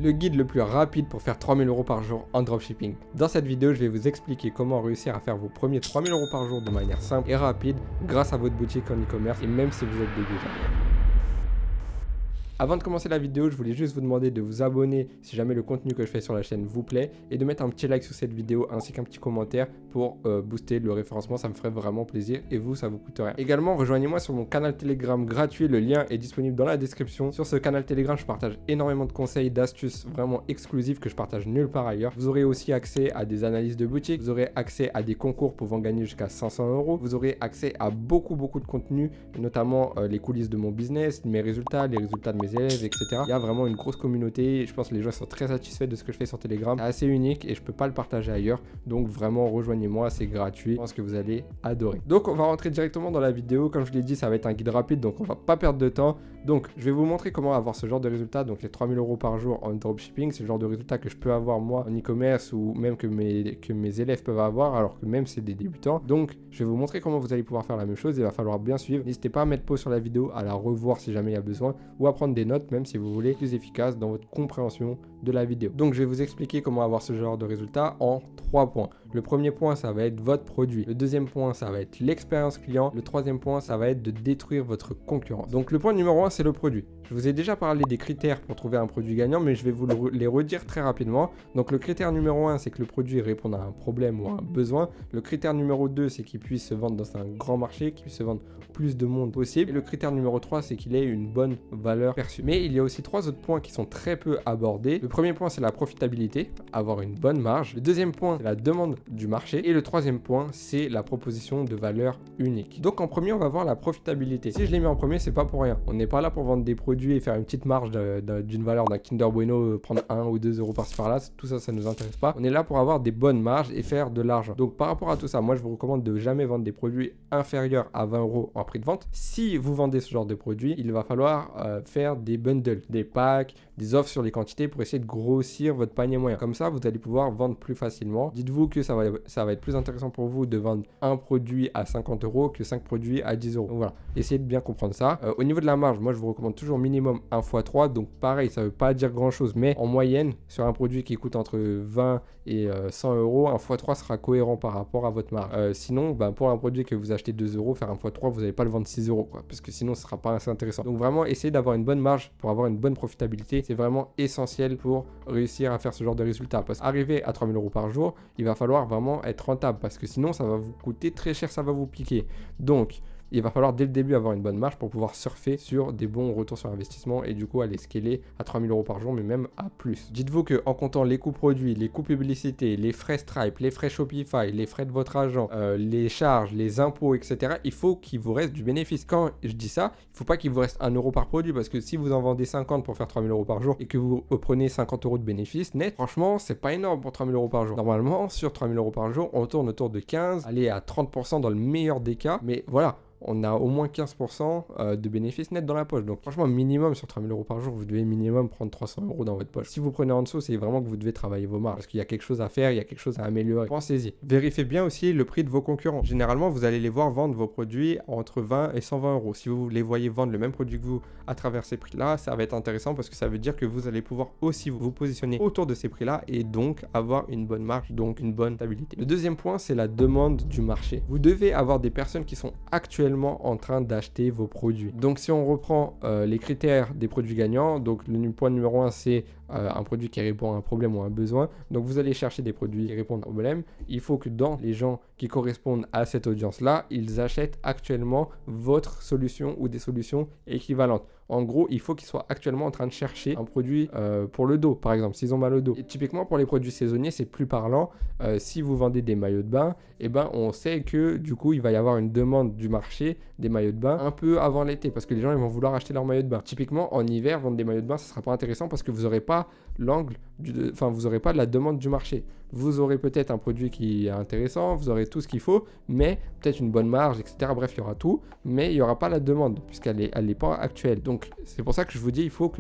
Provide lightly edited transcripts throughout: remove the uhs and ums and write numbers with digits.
le guide le plus rapide pour faire 3000 € par jour en dropshipping. Dans cette vidéo, je vais vous expliquer comment réussir à faire vos premiers 3000 € par jour de manière simple et rapide grâce à votre boutique en e-commerce et même si vous êtes débutant. Avant de commencer la vidéo, je voulais juste vous demander de vous abonner si jamais le contenu que je fais sur la chaîne vous plaît et de mettre un petit like sous cette vidéo ainsi qu'un petit commentaire pour booster le référencement, ça me ferait vraiment plaisir et vous, ça vous coûte rien. Également, rejoignez-moi sur mon canal Telegram gratuit, le lien est disponible dans la description. Sur ce canal Telegram, je partage énormément de conseils, d'astuces vraiment exclusifs que je partage nulle part ailleurs. Vous aurez aussi accès à des analyses de boutique, vous aurez accès à des concours pouvant gagner jusqu'à 500 €, vous aurez accès à beaucoup de contenu, notamment les coulisses de mon business, mes résultats, les résultats de mes élèves, etc. Il y a vraiment une grosse communauté. Je pense que les gens sont très satisfaits de ce que je fais sur Telegram. C'est assez unique et je peux pas le partager ailleurs. Donc vraiment rejoignez-moi, c'est gratuit. Je pense que vous allez adorer. Donc on va rentrer directement dans la vidéo. Comme je l'ai dit, ça va être un guide rapide, donc on va pas perdre de temps. Donc je vais vous montrer comment avoir ce genre de résultat. Donc les 3000 € par jour en dropshipping, c'est le genre de résultat que je peux avoir moi en e-commerce ou même que mes élèves peuvent avoir, alors que même c'est des débutants. Donc je vais vous montrer comment vous allez pouvoir faire la même chose. Il va falloir bien suivre. N'hésitez pas à mettre pause sur la vidéo, à la revoir si jamais il y a besoin ou à prendre des notes même si vous voulez plus efficace dans votre compréhension de la vidéo. Donc je vais vous expliquer comment avoir ce genre de résultat en 3 points. Le premier point, ça va être votre produit. Le deuxième point, ça va être l'expérience client. Le troisième point, ça va être de détruire votre concurrence. Donc le point numéro 1, c'est le produit. Je vous ai déjà parlé des critères pour trouver un produit gagnant, mais je vais vous les redire très rapidement. Donc le critère numéro 1, c'est que le produit réponde à un problème ou à un besoin. Le critère numéro 2, c'est qu'il puisse se vendre dans un grand marché, qu'il puisse se vendre plus de monde possible. Et le critère numéro 3, c'est qu'il ait une bonne valeur perçue. Mais il y a aussi 3 autres points qui sont très peu abordés. Le premier point, c'est la profitabilité, avoir une bonne marge. Le deuxième point, c'est la demande du marché. Et le troisième point, c'est la proposition de valeur unique. Donc en premier, on va voir la profitabilité. Si je l'ai mis en premier, c'est pas pour rien. On n'est pas là pour vendre des produits et faire une petite marge d'une valeur d'un Kinder Bueno, prendre 1 ou 2 € par-ci par-là. Tout ça, ça nous intéresse pas. On est là pour avoir des bonnes marges et faire de l'argent. Donc par rapport à tout ça, moi je vous recommande de jamais vendre des produits inférieurs à 20 € en prix de vente. Si vous vendez ce genre de produit, il va falloir faire des bundles, des packs, des offres sur les quantités pour essayer de grossir votre panier moyen. Comme ça, vous allez pouvoir vendre plus facilement. Dites-vous que ça va être plus intéressant pour vous de vendre un produit à 50 € que 5 produits à 10 €. Donc voilà, essayez de bien comprendre ça. Au niveau de la marge, moi je vous recommande toujours minimum 1 x 3. Donc pareil, ça veut pas dire grand chose, mais en moyenne, sur un produit qui coûte entre 20 et 100 €, 1 x 3 sera cohérent par rapport à votre marge. Sinon, pour un produit que vous achetez 2 €, faire 1 x 3, vous n'allez pas le vendre 6 € quoi, parce que sinon ce sera pas assez intéressant. Donc vraiment, essayez d'avoir une bonne marge pour avoir une bonne profitabilité. C'est vraiment essentiel pour réussir à faire ce genre de résultat. Parce qu'arriver à 3000 € par jour, il va falloir vraiment être rentable parce que sinon ça va vous coûter très cher, ça va vous piquer. Donc il va falloir dès le début avoir une bonne marge pour pouvoir surfer sur des bons retours sur investissement et du coup aller scaler à 3000 € par jour, mais même à plus. Dites-vous qu'en comptant les coûts produits, les coûts publicité, les frais Stripe, les frais Shopify, les frais de votre agent, les charges, les impôts, etc., il faut qu'il vous reste du bénéfice. Quand je dis ça, il ne faut pas qu'il vous reste 1 € par produit parce que si vous en vendez 50 pour faire 3000 € par jour et que vous prenez 50 € de bénéfice net, franchement, c'est pas énorme pour 3000 € par jour. Normalement, sur 3000 € par jour, on tourne autour de 15, allez à 30% dans le meilleur des cas, mais voilà. On a au moins 15% de bénéfices nets dans la poche. Donc franchement, minimum sur 3000 € par jour, vous devez minimum prendre 300 € dans votre poche. Si vous prenez en dessous, c'est vraiment que vous devez travailler vos marges. Parce qu'il y a quelque chose à faire, il y a quelque chose à améliorer. Pensez-y. Vérifiez bien aussi le prix de vos concurrents. Généralement, vous allez les voir vendre vos produits entre 20 et 120 €. Si vous les voyez vendre le même produit que vous à travers ces prix-là, ça va être intéressant parce que ça veut dire que vous allez pouvoir aussi vous positionner autour de ces prix-là et donc avoir une bonne marge, donc une bonne stabilité. Le deuxième point, c'est la demande du marché. Vous devez avoir des personnes qui sont actuellement en train d'acheter vos produits. Donc si on reprend les critères des produits gagnants, donc le point numéro 1, c'est un produit qui répond à un problème ou à un besoin. Donc vous allez chercher des produits qui répondent à un problème. Il faut que dans les gens qui correspondent à cette audience-là, ils achètent actuellement votre solution ou des solutions équivalentes. En gros, il faut qu'ils soient actuellement en train de chercher un produit pour le dos, par exemple, s'ils ont mal au dos. Et typiquement, pour les produits saisonniers, c'est plus parlant. Si vous vendez des maillots de bain, eh ben, on sait que du coup, il va y avoir une demande du marché des maillots de bain un peu avant l'été parce que les gens ils vont vouloir acheter leurs maillots de bain. Typiquement, en hiver, vendre des maillots de bain, ça ne sera pas intéressant parce que vous n'aurez pas vous n'aurez pas de la demande du marché. Vous aurez peut-être un produit qui est intéressant, vous aurez tout ce qu'il faut, mais peut-être une bonne marge, etc. Bref, il y aura tout, mais il n'y aura pas la demande puisqu'elle n'est pas actuelle. Donc, c'est pour ça que je vous dis, il faut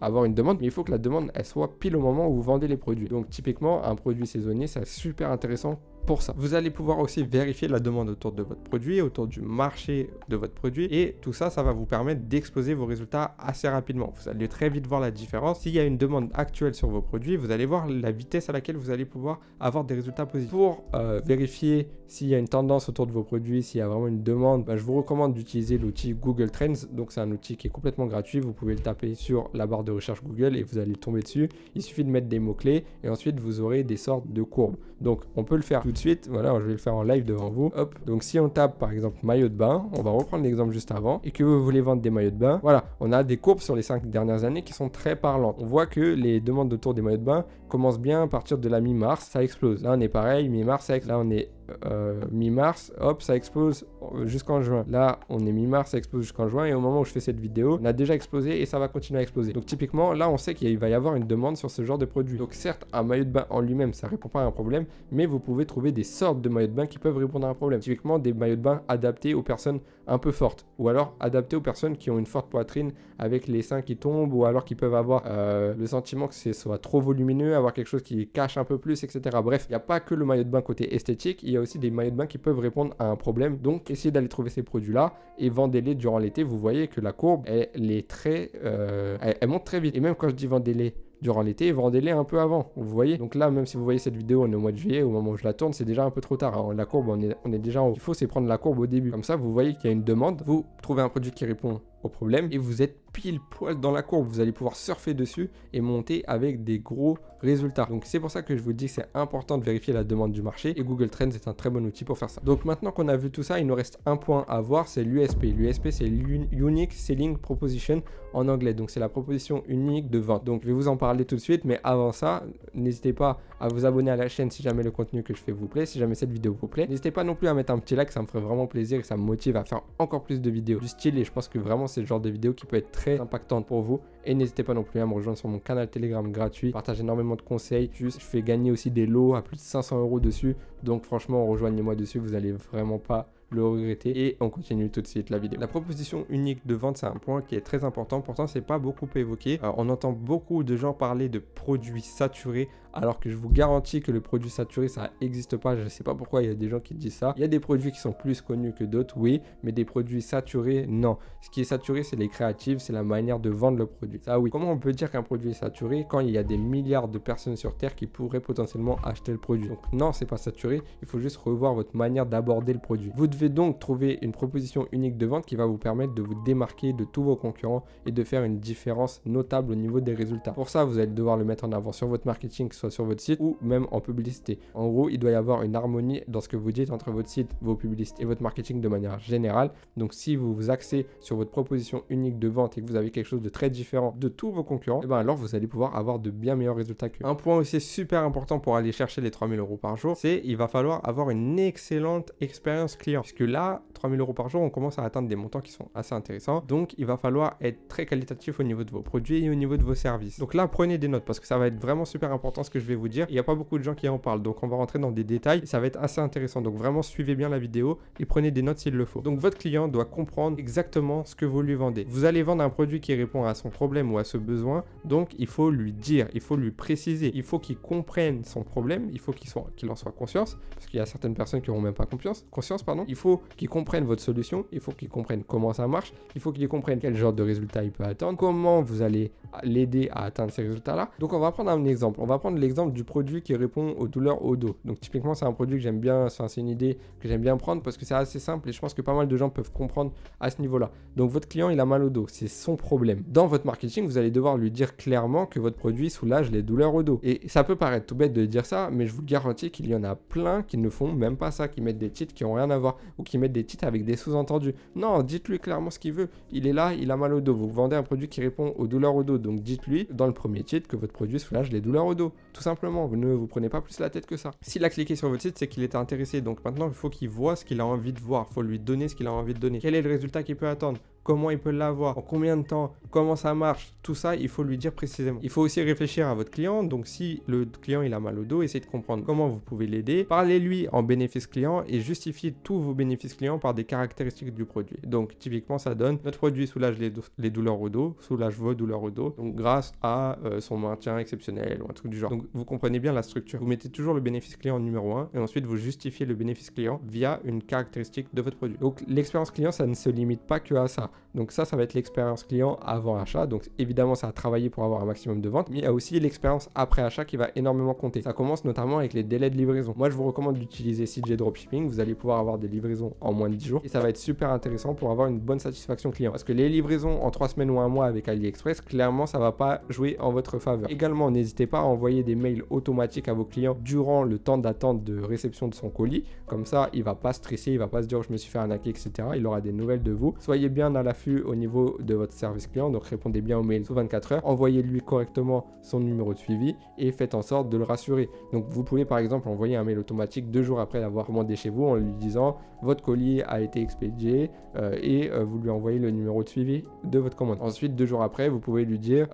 avoir une demande, mais il faut que la demande, elle soit pile au moment où vous vendez les produits. Donc, typiquement, un produit saisonnier, c'est super intéressant pour ça. Vous allez pouvoir aussi vérifier la demande autour de votre produit, autour du marché de votre produit, et tout ça, ça va vous permettre d'exposer vos résultats assez rapidement. Vous allez très vite voir la différence. S'il y a une demande actuelle sur vos produits, vous allez voir la vitesse à laquelle vous allez pouvoir avoir des résultats positifs. Pour vérifier s'il y a une tendance autour de vos produits, s'il y a vraiment une demande, je vous recommande d'utiliser l'outil Google Trends. Donc c'est un outil qui est complètement gratuit. Vous pouvez le taper sur la barre de recherche Google et vous allez tomber dessus. Il suffit de mettre des mots-clés et ensuite vous aurez des sortes de courbes. Donc on peut le faire tout de suite. Voilà, je vais le faire en live devant vous. Hop. Donc si on tape par exemple maillot de bain, on va reprendre l'exemple juste avant, et que vous voulez vendre des maillots de bain, voilà, on a des courbes sur les 5 dernières années qui sont très parlantes. On voit que les demandes autour des maillots de bain commencent bien à partir de la mi-mars, ça explose. Là on est pareil, mi-mars, là on est mi-mars, hop, ça explose jusqu'en juin. Là, on est mi-mars, ça explose jusqu'en juin, et au moment où je fais cette vidéo, on a déjà explosé et ça va continuer à exploser. Donc typiquement, là, on sait qu'il va y avoir une demande sur ce genre de produit. Donc certes, un maillot de bain en lui-même, ça répond pas à un problème, mais vous pouvez trouver des sortes de maillots de bain qui peuvent répondre à un problème. Typiquement, des maillots de bain adaptés aux personnes un peu fortes, ou alors adaptés aux personnes qui ont une forte poitrine avec les seins qui tombent, ou alors qui peuvent avoir le sentiment que ce soit trop volumineux, avoir quelque chose qui cache un peu plus, etc. Bref, il n'y a pas que le maillot de bain côté esthétique, il y a aussi des maillots de bain qui peuvent répondre à un problème. Donc essayez d'aller trouver ces produits là et vendez-les durant l'été. Vous voyez que la courbe elle est très elle monte très vite, et même quand je dis vendez-les durant l'été, vendez-les un peu avant, vous voyez. Donc là, même si vous voyez cette vidéo, on est au mois de juillet, au moment où je la tourne, c'est déjà un peu trop tard, hein. La courbe, on est déjà en haut. Il faut c'est prendre la courbe au début, comme ça vous voyez qu'il y a une demande, vous trouvez un produit qui répond au problème et vous êtes pile poil dans la courbe. Vous allez pouvoir surfer dessus et monter avec des gros résultats. Donc c'est pour ça que je vous dis que c'est important de vérifier la demande du marché, et Google Trends est un très bon outil pour faire ça. Donc maintenant qu'on a vu tout ça, il nous reste un point à voir, c'est l'USP. L'USP, c'est l'Unique Selling Proposition en anglais. Donc c'est la proposition unique de vente. Donc je vais vous en parler tout de suite, mais avant ça, n'hésitez pas à vous abonner à la chaîne si jamais le contenu que je fais vous plaît, si jamais cette vidéo vous plaît. N'hésitez pas non plus à mettre un petit like, ça me ferait vraiment plaisir et ça me motive à faire encore plus de vidéos du style, et je pense que vraiment c'est le genre de vidéo qui peut être très impactante pour vous. Et n'hésitez pas non plus à me rejoindre sur mon canal Telegram gratuit. Je partage énormément de conseils. Je fais gagner aussi des lots à plus de 500 € dessus. Donc franchement, rejoignez-moi dessus, vous allez vraiment pas le regretter. Et on continue tout de suite la vidéo. La proposition unique de vente, c'est un point qui est très important. Pourtant, c'est pas beaucoup évoqué. On entend beaucoup de gens parler de produits saturés, alors que je vous garantis que le produit saturé, ça n'existe pas. Je ne sais pas pourquoi il y a des gens qui disent ça. Il y a des produits qui sont plus connus que d'autres, oui, mais des produits saturés, non. Ce qui est saturé, c'est les créatives, c'est la manière de vendre le produit. Ça, oui. Comment on peut dire qu'un produit est saturé quand il y a des milliards de personnes sur Terre qui pourraient potentiellement acheter le produit? Donc non, c'est pas saturé. Il faut juste revoir votre manière d'aborder le produit. Vous devez donc trouver une proposition unique de vente qui va vous permettre de vous démarquer de tous vos concurrents et de faire une différence notable au niveau des résultats. Pour ça, vous allez devoir le mettre en avant sur votre marketing, soit sur votre site ou même en publicité. En gros, il doit y avoir une harmonie dans ce que vous dites entre votre site, vos publicités et votre marketing de manière générale. Donc si vous vous axez sur votre proposition unique de vente et que vous avez quelque chose de très différent de tous vos concurrents, et alors vous allez pouvoir avoir de bien meilleurs résultats qu'eux. Un point aussi super important pour aller chercher les 3000 € par jour, c'est il va falloir avoir une excellente expérience client. Puisque là, 3000 € par jour, on commence à atteindre des montants qui sont assez intéressants. Donc il va falloir être très qualitatif au niveau de vos produits et au niveau de vos services. Donc là, prenez des notes parce que ça va être vraiment super important ce que je vais vous dire. Il n'y a pas beaucoup de gens qui en parlent, donc on va rentrer dans des détails et ça va être assez intéressant. Donc vraiment suivez bien la vidéo et prenez des notes s'il le faut. Donc votre client doit comprendre exactement ce que vous lui vendez. Vous allez vendre un produit qui répond à son problème ou à ce besoin, donc il faut lui dire, il faut lui préciser, il faut qu'il comprenne son problème, il faut qu'il en soit conscient, parce qu'il y a certaines personnes qui n'auront même pas conscience, il faut qu'il comprenne votre solution, il faut qu'il comprenne comment ça marche, il faut qu'il comprenne quel genre de résultat il peut attendre, comment vous allez l'aider à atteindre ces résultats-là. Donc on va prendre un exemple, on va prendre l'exemple du produit qui répond aux douleurs au dos. Donc typiquement c'est un produit que j'aime bien, enfin, c'est une idée que j'aime bien prendre parce que c'est assez simple et je pense que pas mal de gens peuvent comprendre à ce niveau-là. Donc votre client il a mal au dos, c'est son problème. Dans votre marketing, vous allez devoir lui dire clairement que votre produit soulage les douleurs au dos. Et ça peut paraître tout bête de dire ça, mais je vous garantis qu'il y en a plein qui ne font même pas ça, qui mettent des titres qui n'ont rien à voir ou qui mettent des titres avec des sous-entendus. Non, dites-lui clairement ce qu'il veut. Il est là, il a mal au dos. Vous vendez un produit qui répond aux douleurs au dos. Donc dites-lui dans le premier titre que votre produit soulage les douleurs au dos. Tout simplement, vous ne vous prenez pas plus la tête que ça. S'il a cliqué sur votre site, c'est qu'il était intéressé. Donc maintenant, il faut qu'il voit ce qu'il a envie de voir. Il faut lui donner ce qu'il a envie de donner. Quel est le résultat qu'il peut attendre? comment il peut l'avoir, en combien de temps, comment ça marche, tout ça, il faut lui dire précisément. Il faut aussi réfléchir à votre client, donc si le client il a mal au dos, essayez de comprendre comment vous pouvez l'aider, parlez-lui en bénéfice client et justifiez tous vos bénéfices clients par des caractéristiques du produit. Donc typiquement ça donne, notre produit soulage les douleurs au dos, soulage vos douleurs au dos, donc grâce à son maintien exceptionnel ou un truc du genre. Donc vous comprenez bien la structure. Vous mettez toujours le bénéfice client en numéro 1 et ensuite vous justifiez le bénéfice client via une caractéristique de votre produit. Donc l'expérience client, ça ne se limite pas que à ça. Donc ça va être l'expérience client avant achat. Donc évidemment, ça a travaillé pour avoir un maximum de ventes, mais il y a aussi l'expérience après achat qui va énormément compter. Ça commence notamment avec les délais de livraison. Moi, je vous recommande d'utiliser CJ Dropshipping. Vous allez pouvoir avoir des livraisons en moins de 10 jours et ça va être super intéressant pour avoir une bonne satisfaction client. Parce que les livraisons en 3 semaines ou un mois avec AliExpress, clairement, ça va pas jouer en votre faveur. Également, n'hésitez pas à envoyer des mails automatiques à vos clients durant le temps d'attente de réception de son colis. Comme ça, il va pas stresser, il va pas se dire oh, je me suis fait arnaquer, etc. Il aura des nouvelles de vous. Soyez bien à l'affût au niveau de votre service client, donc répondez bien aux mails sous 24 heures, envoyez-lui correctement son numéro de suivi et faites en sorte de le rassurer. Donc vous pouvez par exemple envoyer un mail automatique 2 jours après l'avoir commandé chez vous en lui disant votre colis a été expédié et vous lui envoyez le numéro de suivi de votre commande. Ensuite 2 jours après vous pouvez lui dire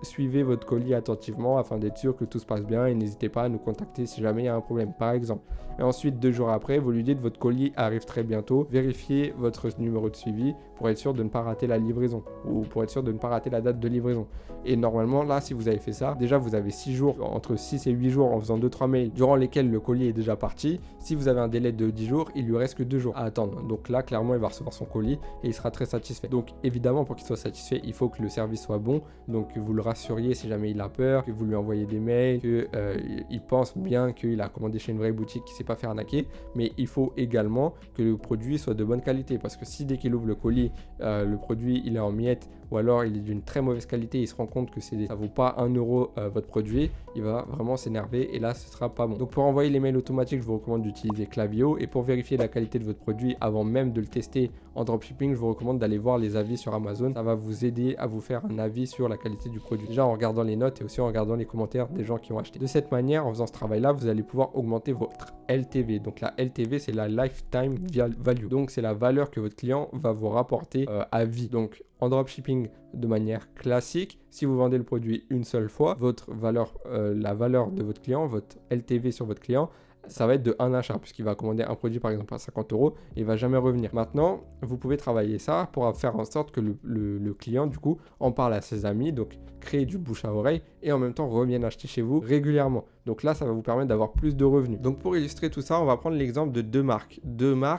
suivez votre colis attentivement afin d'être sûr que tout se passe bien et n'hésitez pas à nous contacter si jamais il y a un problème par exemple. Et ensuite 2 jours après vous lui dites votre colis arrive très bientôt, vérifiez votre numéro de suivi pour être sûr de ne pas rater la livraison ou pour être sûr de ne pas rater la date de livraison. Et normalement là si vous avez fait ça, déjà vous avez 6 jours, entre 6 et 8 jours en faisant 2-3 mails durant lesquels le colis est déjà parti. Si vous avez un délai de 10 jours, il lui reste que 2 jours à attendre. Donc là clairement il va recevoir son colis et il sera très satisfait. Donc évidemment pour qu'il soit satisfait, il faut que le service soit bon. Donc vous le rassuriez si jamais il a peur, que vous lui envoyez des mails, qu'il pense bien qu'il a commandé chez une vraie boutique qui ne s'est pas fait arnaquer. Mais il faut également que le produit soit de bonne qualité parce que si dès qu'il ouvre le colis, le produit il est en miettes ou alors il est d'une très mauvaise qualité, il se rend compte que ça vaut pas 1 euro votre produit, il va vraiment s'énerver et là ce sera pas bon. Donc pour envoyer les mails automatiques, je vous recommande d'utiliser Klaviyo et pour vérifier la qualité de votre produit avant même de le tester en dropshipping, je vous recommande d'aller voir les avis sur Amazon. Ça va vous aider à vous faire un avis sur la qualité du produit. Déjà en regardant les notes et aussi en regardant les commentaires des gens qui ont acheté. De cette manière, en faisant ce travail-là, vous allez pouvoir augmenter votre LTV. Donc la LTV, c'est la Lifetime Value. Donc c'est la valeur que votre client va vous rapporter à vie. Donc en dropshipping de manière classique, si vous vendez le produit une seule fois, votre valeur, la valeur de votre client, votre LTV sur votre client, ça va être de un achat puisqu'il va commander un produit par exemple à 50 € et il va jamais revenir. Maintenant, vous pouvez travailler ça pour faire en sorte que le client du coup en parle à ses amis, donc créer du bouche à oreille et en même temps revienne acheter chez vous régulièrement. Donc là, ça va vous permettre d'avoir plus de revenus. Donc pour illustrer tout ça, on va prendre l'exemple de deux marques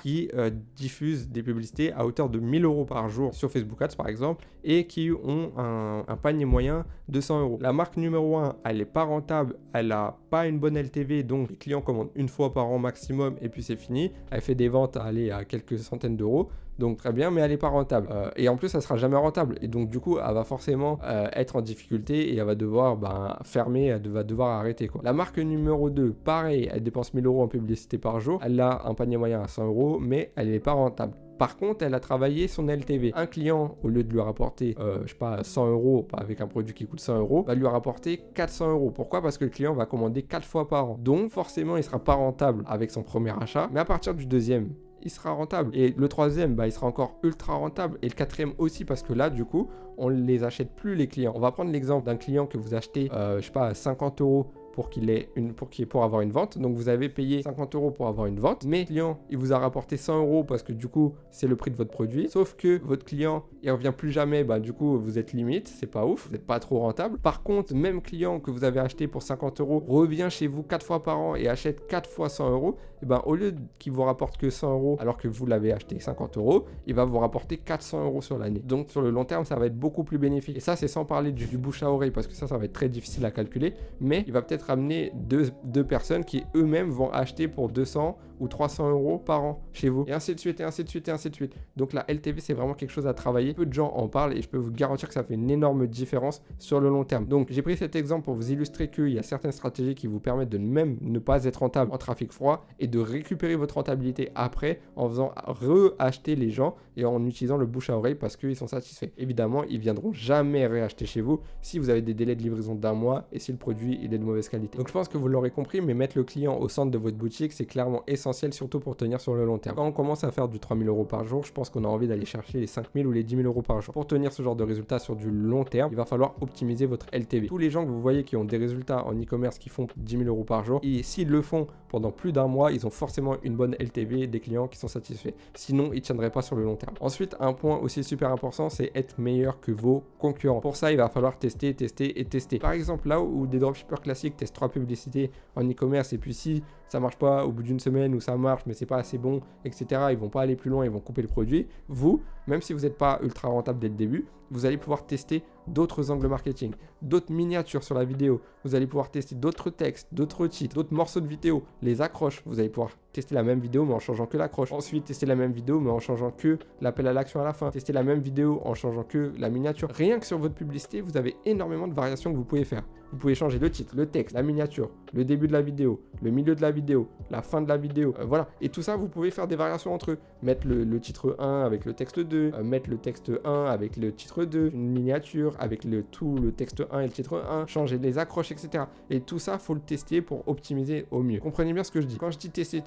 qui diffusent des publicités à hauteur de 1000 € par jour sur Facebook Ads par exemple et qui ont un panier moyen de 100 €. La marque numéro 1, elle n'est pas rentable, elle n'a pas une bonne LTV, donc les clients commandent une fois par an maximum et puis c'est fini. Elle fait des ventes à quelques centaines d'euros. Donc très bien, mais elle n'est pas rentable. Et en plus, elle sera jamais rentable. Et donc du coup, elle va forcément être en difficulté et elle va devoir fermer, elle va devoir arrêter, quoi. La marque numéro 2, pareil, elle dépense 1000 € en publicité par jour. Elle a un panier moyen à 100 € mais elle n'est pas rentable. Par contre, elle a travaillé son LTV. Un client, au lieu de lui rapporter, 100 € avec un produit qui coûte 100 €, va lui rapporter 400 €. Pourquoi ? Parce que le client va commander 4 fois par an. Donc, forcément, il ne sera pas rentable avec son premier achat. Mais à partir du deuxième, il sera rentable. Et le troisième, il sera encore ultra rentable. Et le quatrième aussi, parce que là, du coup, on ne les achète plus, les clients. On va prendre l'exemple d'un client que vous achetez, 50 € pour avoir une vente. Donc vous avez payé 50 € pour avoir une vente, mais le client il vous a rapporté 100 € parce que du coup c'est le prix de votre produit, sauf que votre client il revient plus jamais, du coup vous êtes limite, c'est pas ouf, vous n'êtes pas trop rentable. Par contre, même client que vous avez acheté pour 50 € revient chez vous 4 fois par an et achète 4 fois 100 €, et au lieu qu'il vous rapporte que 100 € alors que vous l'avez acheté 50 €, il va vous rapporter 400 € sur l'année. Donc sur le long terme ça va être beaucoup plus bénéfique. Et ça c'est sans parler du bouche à oreille parce que ça va être très difficile à calculer, mais il va peut-être ramener deux personnes qui eux-mêmes vont acheter pour 200 ou 300 € par an chez vous, et ainsi de suite, et ainsi de suite, et ainsi de suite. Donc la LTV c'est vraiment quelque chose à travailler. Peu de gens en parlent et je peux vous garantir que ça fait une énorme différence sur le long terme. Donc j'ai pris cet exemple pour vous illustrer qu'il y a certaines stratégies qui vous permettent de même ne pas être rentable en trafic froid et de récupérer votre rentabilité après en faisant re-acheter les gens et en utilisant le bouche à oreille parce qu'ils sont satisfaits. Évidemment, ils viendront jamais réacheter chez vous si vous avez des délais de livraison d'1 mois et si le produit il est de mauvaise qualité. Donc je pense que vous l'aurez compris, mais mettre le client au centre de votre boutique, c'est clairement essentiel essentiel surtout pour tenir sur le long terme. Quand on commence à faire du 3000 € par jour, je pense qu'on a envie d'aller chercher les 5000 ou les 10 000 € par jour. Pour tenir ce genre de résultats sur du long terme, il va falloir optimiser votre LTV. Tous les gens que vous voyez qui ont des résultats en e-commerce qui font 10 000 € par jour, et s'ils le font pendant plus d'un mois, ils ont forcément une bonne LTV, des clients qui sont satisfaits. Sinon, ils ne tiendraient pas sur le long terme. Ensuite, un point aussi super important, c'est être meilleur que vos concurrents. Pour ça, il va falloir tester, tester et tester. Par exemple, là où des dropshippers classiques testent 3 publicités en e-commerce et puis si ça marche pas au bout d'une semaine ou ça marche mais c'est pas assez bon, etc., ils vont pas aller plus loin, ils vont couper le produit. Vous, même si vous n'êtes pas ultra rentable dès le début, vous allez pouvoir tester d'autres angles marketing, d'autres miniatures sur la vidéo. Vous allez pouvoir tester d'autres textes, d'autres titres, d'autres morceaux de vidéo, les accroches. Vous allez pouvoir tester la même vidéo mais en changeant que l'accroche. Ensuite, tester la même vidéo mais en changeant que l'appel à l'action à la fin. Tester la même vidéo en changeant que la miniature. Rien que sur votre publicité, vous avez énormément de variations que vous pouvez faire. Vous pouvez changer le titre, le texte, la miniature, le début de la vidéo, le milieu de la vidéo, la fin de la vidéo. Voilà. Et tout ça, vous pouvez faire des variations entre eux. Mettre le titre 1 avec le texte 2, mettre le texte 1 avec le titre 2, une miniature avec le texte 1 et le titre 1, changer les accroches, etc. Et tout ça, faut le tester pour optimiser au mieux. Comprenez bien ce que je dis. Quand je dis tester,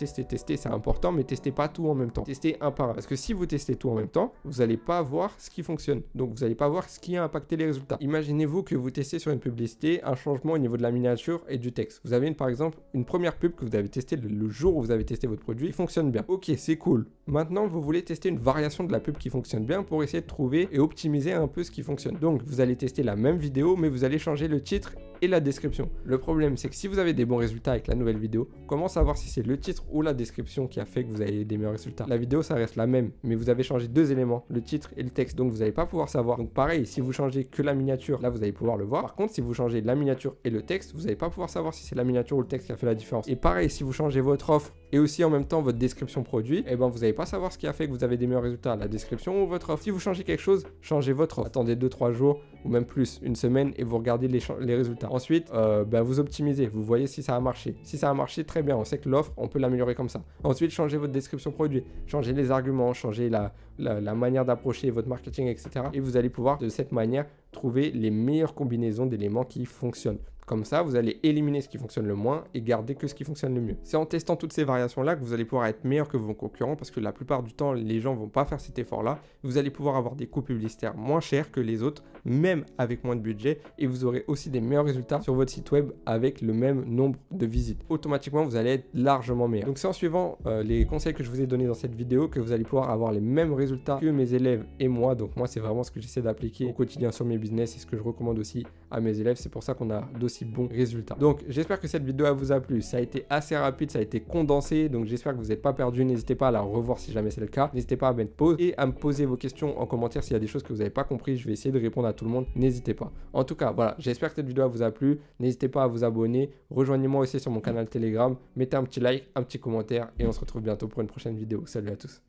c'est important, mais testez pas tout en même temps. Testez un par un. Parce que si vous testez tout en même temps, vous n'allez pas voir ce qui fonctionne. Donc, vous n'allez pas voir ce qui a impacté les résultats. Imaginez-vous que vous testez sur une publicité un changement au niveau de la miniature et du texte. Vous avez par exemple une première pub que vous avez testée le jour où vous avez testé votre produit, qui fonctionne bien. Ok, c'est cool. Maintenant, vous voulez tester une variation de la pub qui fonctionne bien pour essayer de trouver et optimiser un peu ce qui fonctionne. Donc, vous allez tester la même vidéo, mais vous allez changer le titre et la description. Le problème, c'est que si vous avez des bons résultats avec la nouvelle vidéo, comment savoir si c'est le titre ou la description qui a fait que vous avez des meilleurs résultats? La vidéo, ça reste la même, mais vous avez changé deux éléments, le titre et le texte, donc vous n'allez pas pouvoir savoir. Donc pareil, si vous changez que la miniature, là, vous allez pouvoir le voir. Par contre, si vous changez la miniature et le texte, vous n'allez pas pouvoir savoir si c'est la miniature ou le texte qui a fait la différence. Et pareil, si vous changez votre offre et aussi en même temps votre description produit, eh ben vous n'allez pas savoir ce qui a fait que vous avez des meilleurs résultats, la description ou votre offre. Si vous changez quelque chose, changez votre offre. Attendez 2-3 jours ou même plus, une semaine, et vous regardez les résultats. Ensuite, vous optimisez, vous voyez si ça a marché. Si ça a marché, très bien, on sait que l'offre, on peut l'améliorer comme ça. Ensuite, changez votre description produit, changez les arguments, changez la manière d'approcher votre marketing, etc. Et vous allez pouvoir de cette manière trouver les meilleures combinaisons d'éléments qui fonctionnent. Comme ça, vous allez éliminer ce qui fonctionne le moins et garder que ce qui fonctionne le mieux. C'est en testant toutes ces variations-là que vous allez pouvoir être meilleur que vos concurrents, parce que la plupart du temps, les gens ne vont pas faire cet effort-là. Vous allez pouvoir avoir des coûts publicitaires moins chers que les autres, même avec moins de budget, et vous aurez aussi des meilleurs résultats sur votre site web avec le même nombre de visites. Automatiquement, vous allez être largement meilleur. Donc c'est en suivant les conseils que je vous ai donnés dans cette vidéo que vous allez pouvoir avoir les mêmes résultats que mes élèves et moi. Donc moi, c'est vraiment ce que j'essaie d'appliquer au quotidien sur mes business et ce que je recommande aussi à mes élèves. C'est pour ça qu'on a d'aussi bons résultats. Donc j'espère que cette vidéo vous a plu. Ça a été assez rapide, ça a été condensé, donc j'espère que vous n'êtes pas perdu. N'hésitez pas à la revoir si jamais c'est le cas. N'hésitez pas à mettre pause et à me poser vos questions en commentaire s'il y a des choses que vous n'avez pas compris. Je vais essayer de répondre à tout le monde. N'hésitez pas. En tout cas, voilà, j'espère que cette vidéo vous a plu. N'hésitez pas à vous abonner. Rejoignez-moi aussi sur mon canal Telegram. Mettez un petit like, un petit commentaire et on se retrouve bientôt pour une prochaine vidéo. Salut à tous.